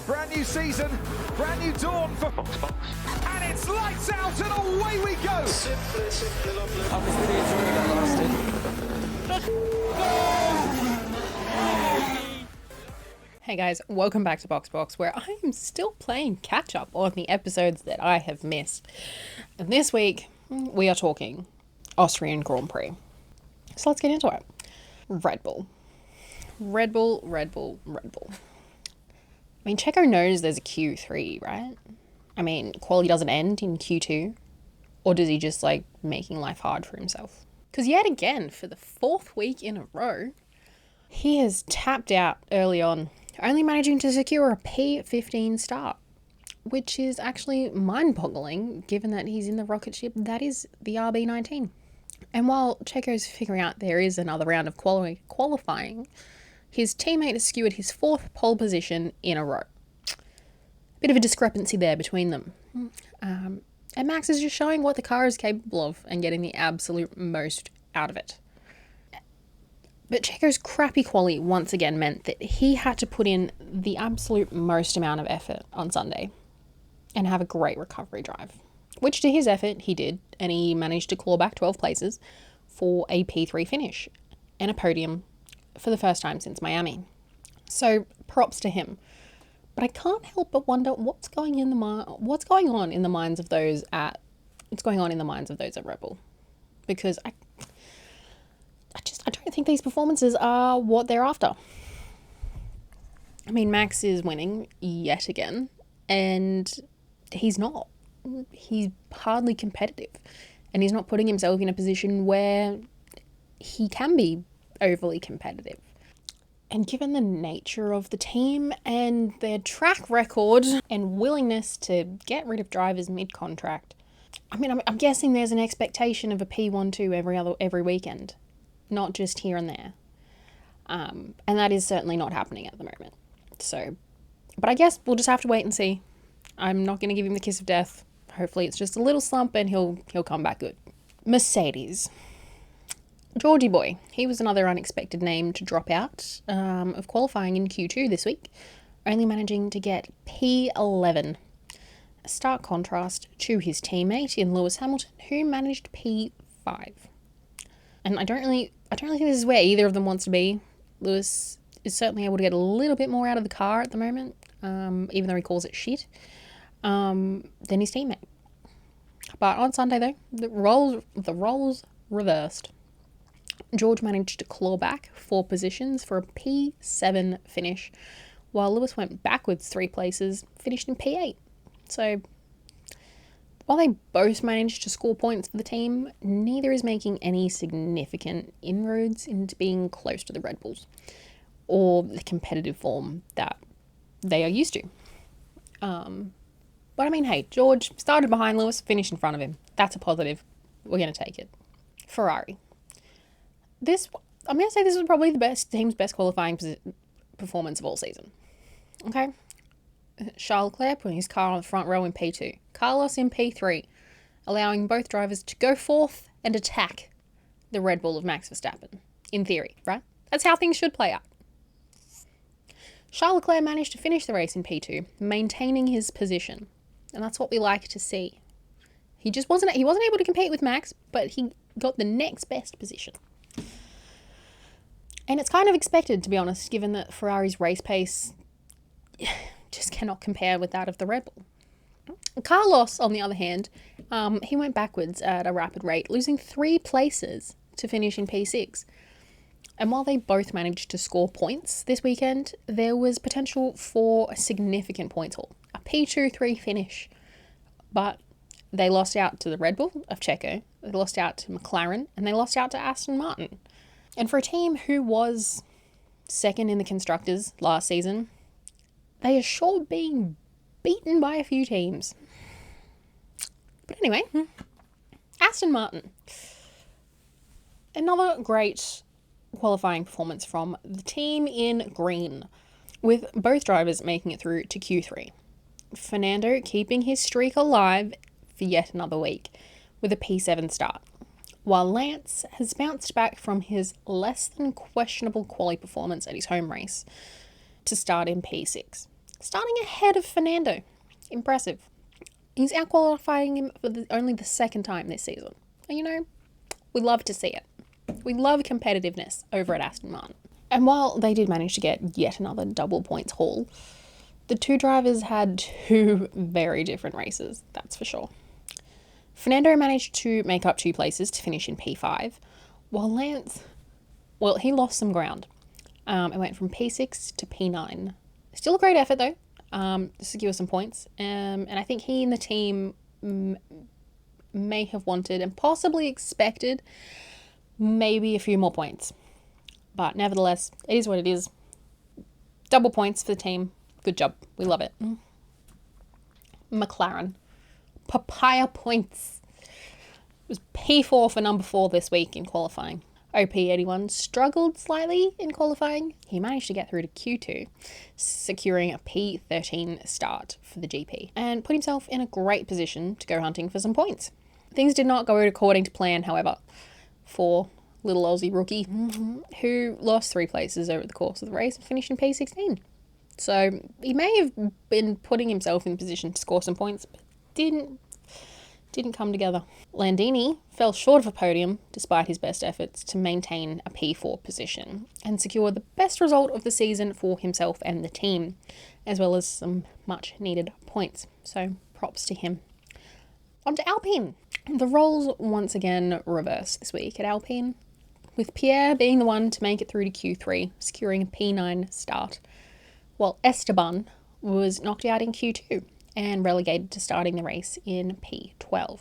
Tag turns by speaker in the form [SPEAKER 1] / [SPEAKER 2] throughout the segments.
[SPEAKER 1] Brand new season, brand new dawn for
[SPEAKER 2] Box.
[SPEAKER 1] and it's lights out and away we go.
[SPEAKER 3] Simply lovely. I was really enjoying that last
[SPEAKER 4] Hey guys, welcome back to Box, where I am still playing catch up on the episodes that I have missed. And this week, we are talking Austrian Grand Prix. So let's get into it. Red Bull. I mean, Checo knows there's a Q3, right? I mean, quality doesn't end in Q2. Or does he just like making life hard for himself? Because yet again, for the fourth week in a row, he has tapped out early on, only managing to secure a P15 start, which is actually mind-boggling given that he's in the rocket ship that is the RB19. And while Checo's figuring out there is another round of qualifying, his teammate has secured his fourth pole position in a row. Bit of a discrepancy there between them. And Max is just showing what the car is capable of and getting the absolute most out of it. But Checo's crappy quality once again meant that he had to put in the absolute most amount of effort on Sunday and have a great recovery drive, which to his effort he did, and he managed to claw back 12 places for a P3 finish and a podium for the first time since Miami. So props to him. But I can't help but wonder what's going on in the minds of those at Red Bull, because I don't think these performances are what they're after. I mean, Max is winning yet again, and he's not. He's hardly competitive, and he's not putting himself in a position where he can be overly competitive. And given the nature of the team and their track record and willingness to get rid of drivers mid-contract, I mean, I'm guessing there's an expectation of a P12 every weekend, not just here and there. And that is certainly not happening at the moment. So, but I guess we'll just have to wait and see. I'm not going to give him the kiss of death. Hopefully it's just a little slump and he'll come back good. Mercedes. Georgie boy. He was another unexpected name to drop out of qualifying in Q2 this week, only managing to get P11. A stark contrast to his teammate in Lewis Hamilton, who managed P5. And I don't really think this is where either of them wants to be. Lewis is certainly able to get a little bit more out of the car at the moment, even though he calls it shit, than his teammate. But on Sunday, though, the roles reversed. George managed to claw back 4 positions for a P7 finish, while Lewis went backwards 3 places, finished in P8. So, while they both managed to score points for the team, neither is making any significant inroads into being close to the Red Bulls, or the competitive form that they are used to. But I mean, hey, George started behind Lewis, finished in front of him. That's a positive. We're going to take it. Ferrari. I'm going to say this was probably the team's best qualifying performance of all season. Okay? Charles Leclerc putting his car on the front row in P2. Carlos in P3, allowing both drivers to go forth and attack the Red Bull of Max Verstappen. In theory, right? That's how things should play out. Charles Leclerc managed to finish the race in P2, maintaining his position. And that's what we like to see. He wasn't able to compete with Max, but he got the next best position. And it's kind of expected, to be honest, given that Ferrari's race pace just cannot compare with that of the Red Bull. Carlos, on the other hand, he went backwards at a rapid rate, losing 3 places to finish in P6. And while they both managed to score points this weekend, there was potential for a significant points haul, a P2-3 finish. But they lost out to the Red Bull of Checo, they lost out to McLaren, and they lost out to Aston Martin. And for a team who was second in the Constructors last season, they are sure being beaten by a few teams. But anyway, Aston Martin. Another great qualifying performance from the team in green, with both drivers making it through to Q3. Fernando keeping his streak alive for yet another week with a P7 start, while Lance has bounced back from his less than questionable quali performance at his home race to start in P6. starting ahead of Fernando. Impressive. He's out-qualifying him for only the second time this season. And you know, we love to see it. We love competitiveness over at Aston Martin. And while they did manage to get yet another double points haul, the two drivers had two very different races, that's for sure. Fernando managed to make up 2 places to finish in P5, while Lance, well, he lost some ground. It went from P6 to P9. Still a great effort though, to secure some points. And I think he and the team may have wanted and possibly expected maybe a few more points. But nevertheless, it is what it is. Double points for the team. Good job. We love it. McLaren. Papaya points. It was P4 for number 4 this week in qualifying. OP81 struggled slightly in qualifying. He managed to get through to Q2, securing a P13 start for the GP, and put himself in a great position to go hunting for some points. Things did not go according to plan, however, for little Aussie rookie, who lost 3 places over the course of the race and finished in P16. So he may have been putting himself in position to score some points, but didn't come together. Landini fell short of a podium despite his best efforts to maintain a P4 position and secure the best result of the season for himself and the team, as well as some much needed points. So props to him. On to Alpine. The roles once again reversed this week at Alpine, with Pierre being the one to make it through to Q3, securing a P9 start, while Esteban was knocked out in Q2 and relegated to starting the race in P12.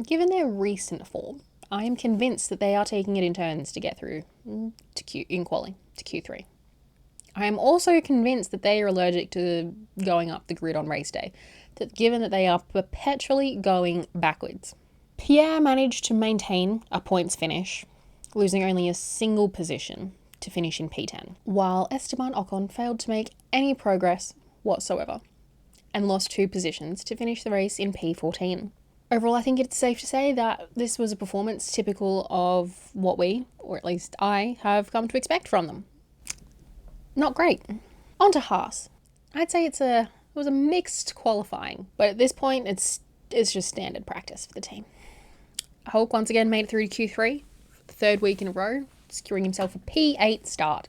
[SPEAKER 4] Given their recent form, I am convinced that they are taking it in turns to get through to Q3. I am also convinced that they are allergic to going up the grid on race day, that given that they are perpetually going backwards. Pierre managed to maintain a points finish, losing only a single position to finish in P10, while Esteban Ocon failed to make any progress whatsoever and lost 2 positions to finish the race in P14. Overall, I think it's safe to say that this was a performance typical of what we, or at least I, have come to expect from them. Not great. On to Haas. I'd say it was a mixed qualifying, but at this point it's just standard practice for the team. Hulk once again made it through to Q3, the 3rd week in a row, securing himself a P8 start,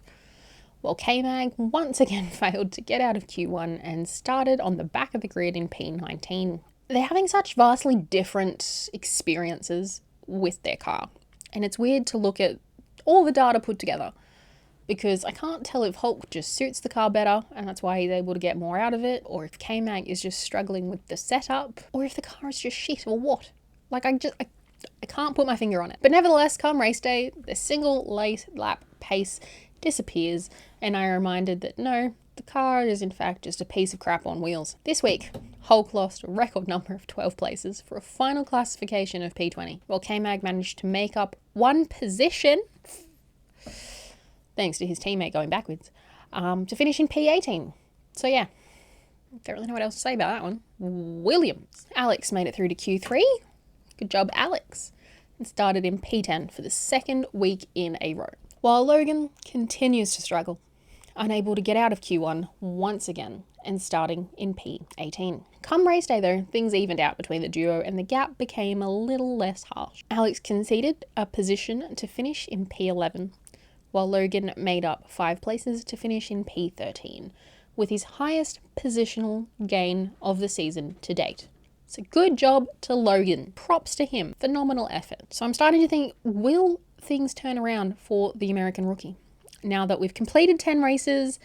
[SPEAKER 4] while K-Mag once again failed to get out of Q1 and started on the back of the grid in P19. They're having such vastly different experiences with their car, and it's weird to look at all the data put together, because I can't tell if Hulk just suits the car better and that's why he's able to get more out of it, or if K-Mag is just struggling with the setup, or if the car is just shit, or what. Like, I can't put my finger on it. But nevertheless, come race day, the single lap pace disappears, and I am reminded that no, the car is in fact just a piece of crap on wheels. This week, Hulk lost a record number of 12 places for a final classification of P20, while K-Mag managed to make up 1 position, thanks to his teammate going backwards, to finish in P18. So yeah, don't really know what else to say about that one. Williams. Alex made it through to Q3. Good job, Alex. And started in P10 for the 2nd week in a row, while Logan continues to struggle, unable to get out of Q1 once again and starting in P18. Come race day though, things evened out between the duo and the gap became a little less harsh. Alex conceded a position to finish in P11, while Logan made up 5 places to finish in P13, with his highest positional gain of the season to date. So good job to Logan. Props to him. Phenomenal effort. So I'm starting to think, will things turn around for the American rookie? Now that we've completed 10 races,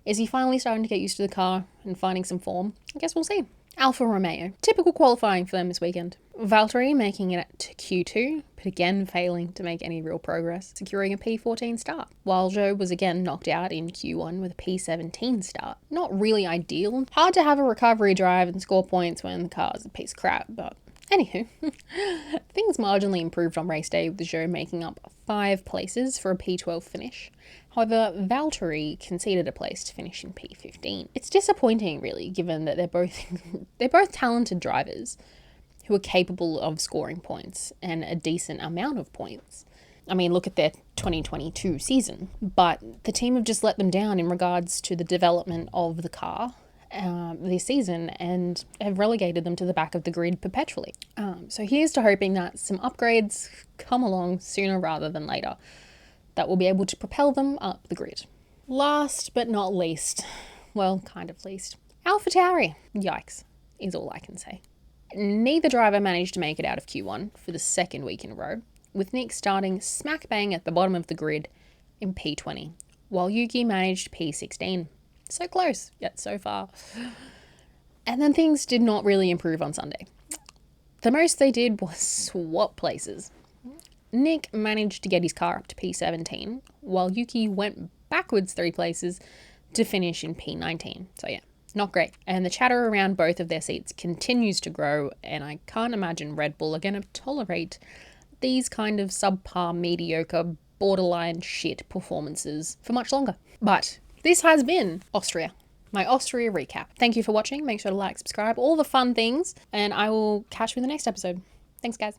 [SPEAKER 4] is he finally starting to get used to the car and finding some form? I guess we'll see. Alfa Romeo. Typical qualifying for them this weekend. Valtteri making it to Q2, but again failing to make any real progress, securing a P14 start, while Zhou was again knocked out in Q1 with a P17 start. Not really ideal. Hard to have a recovery drive and score points when the car's a piece of crap, but anywho, things marginally improved on race day with Zhou making up 5 places for a P12 finish. However, Valtteri conceded a place to finish in P15. It's disappointing, really, given that they're both talented drivers who are capable of scoring points and a decent amount of points. I mean, look at their 2022 season, but the team have just let them down in regards to the development of the car this season and have relegated them to the back of the grid perpetually. So here's to hoping that some upgrades come along sooner rather than later that will be able to propel them up the grid. Last but not least, well, kind of least, AlphaTauri. Yikes, is all I can say. Neither driver managed to make it out of Q1 for the second week in a row, with Nick starting smack bang at the bottom of the grid in P20, while Yuki managed P16. So close, yet so far. And then things did not really improve on Sunday. The most they did was swap places. Nick managed to get his car up to P17, while Yuki went backwards 3 places to finish in P19. So yeah, not great. And the chatter around both of their seats continues to grow, and I can't imagine Red Bull are going to tolerate these kind of subpar, mediocre, borderline shit performances for much longer. But this has been Austria, my Austria recap. Thank you for watching. Make sure to like, subscribe, all the fun things, and I will catch you in the next episode. Thanks, guys.